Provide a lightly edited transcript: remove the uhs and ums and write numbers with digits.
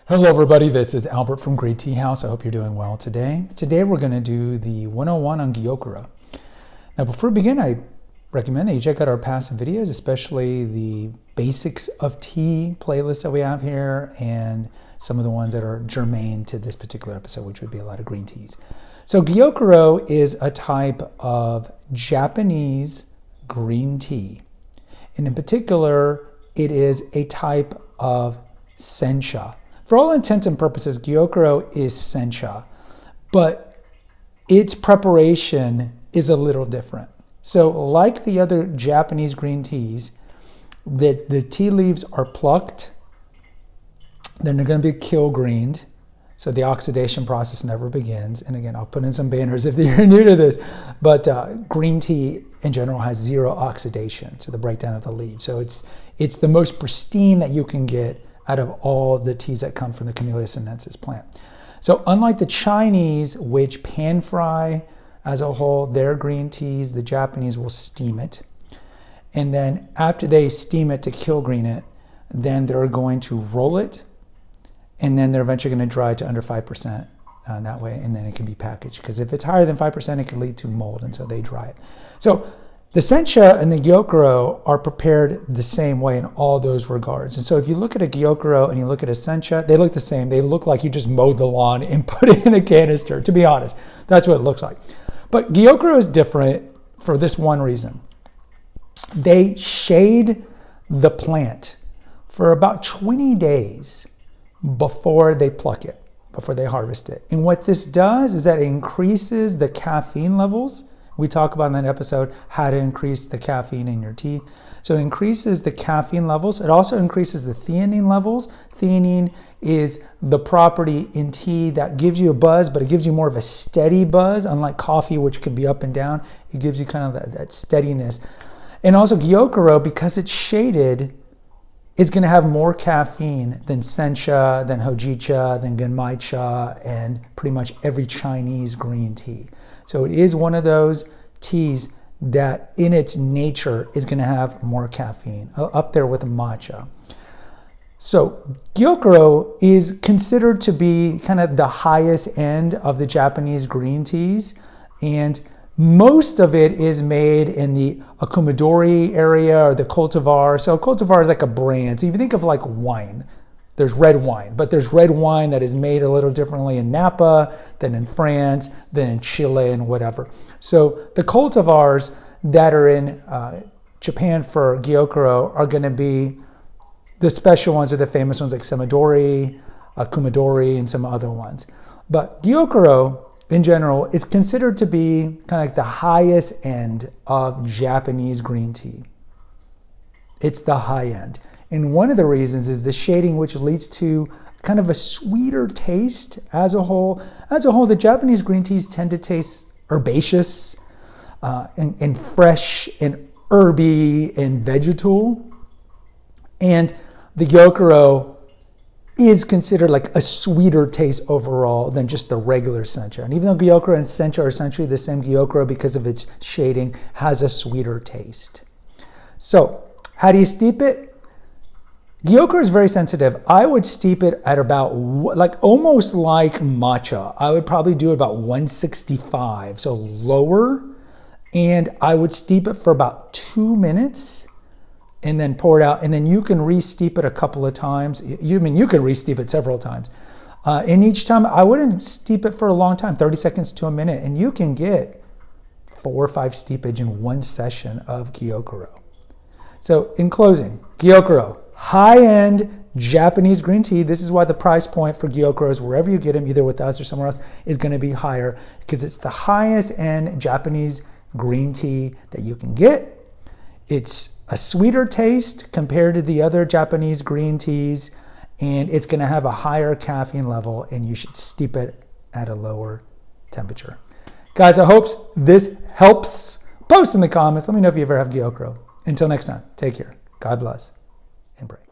Hello everybody, this is Albert from Great Tea House. I hope you're doing well today. Today we're going to do the 101 on Gyokuro. Now before we begin, I recommend that you check out our past videos, especially the Basics of Tea playlist that we have here and some of the ones that are germane to this particular episode, which would be a lot of green teas. So Gyokuro is a type of Japanese green tea. And in particular, it is a type of sencha. For all intents and purposes, Gyokuro is sencha, but its preparation is a little different. So like the other Japanese green teas, the tea leaves are plucked, then they're going to be kill-greened, so the oxidation process never begins. And again, I'll put in some banners if you're new to this, but green tea in general has zero oxidation, so the breakdown of the leaves. So it's the most pristine that you can get out of all the teas that come from the Camellia sinensis plant. So unlike the Chinese, which pan fry as a whole their green teas, the Japanese will steam it. And then after they steam it to kill green it, then they're going to roll it, and then they're eventually going to dry it to under 5% that way, and then it can be packaged. Because if it's higher than 5%, it can lead to mold, and so they dry it. So the sencha and the gyokuro are prepared the same way in all those regards. And so if you look at a gyokuro and you look at a sencha, they look the same. They look like you just mowed the lawn and put it in a canister, to be honest. That's what it looks like. But gyokuro is different for this one reason. They shade the plant for about 20 days before they pluck it, before they harvest it. And what this does is that it increases the caffeine levels. We talk about in that episode how to increase the caffeine in your tea. So it increases the caffeine levels. It also increases the theanine levels. Theanine is the property in tea that gives you a buzz, but it gives you more of a steady buzz, unlike coffee, which can be up and down. It gives you kind of that steadiness. And also gyokuro, because it's shaded, is going to have more caffeine than sencha, than hojicha, than genmaicha, and pretty much every Chinese green tea. So it is one of those teas that in its nature is going to have more caffeine, up there with matcha. So gyokuro is considered to be kind of the highest end of the Japanese green teas, and most of it is made in the Akumadori area or the cultivar. So cultivar is like a brand. So if you think of like wine, there's red wine, but there's red wine that is made a little differently in Napa than in France, than in Chile and whatever. So the cultivars that are in Japan for gyokuro are going to be the special ones, are the famous ones like Semadori, Kumadori, and some other ones. But gyokuro in general is considered to be kind of like the highest end of Japanese green tea. It's the high end. And one of the reasons is the shading, which leads to kind of a sweeter taste as a whole. As a whole, the Japanese green teas tend to taste herbaceous and fresh and herby and vegetal. And the gyokuro is considered like a sweeter taste overall than just the regular sencha. And even though gyokuro and sencha are essentially the same, gyokuro, because of its shading, has a sweeter taste. So how do you steep it? Gyokuro is very sensitive. I would steep it at about, like almost like matcha. I would probably do it about 165, so lower. And I would steep it for about 2 minutes and then pour it out. And then you can re-steep it a couple of times. You can re-steep it several times. And each time, I wouldn't steep it for a long time, 30 seconds to a minute. And you can get 4 or 5 steepage in one session of gyokuro. So in closing, gyokuro, high-end Japanese green tea. This is why the price point for gyokuros, wherever you get them, either with us or somewhere else, is going to be higher, because it's the highest-end Japanese green tea that you can get. It's a sweeter taste compared to the other Japanese green teas, and it's going to have a higher caffeine level, and you should steep it at a lower temperature. Guys, I hope this helps. Post in the comments. Let me know if you ever have gyokuro. Until next time, take care. God bless and pray.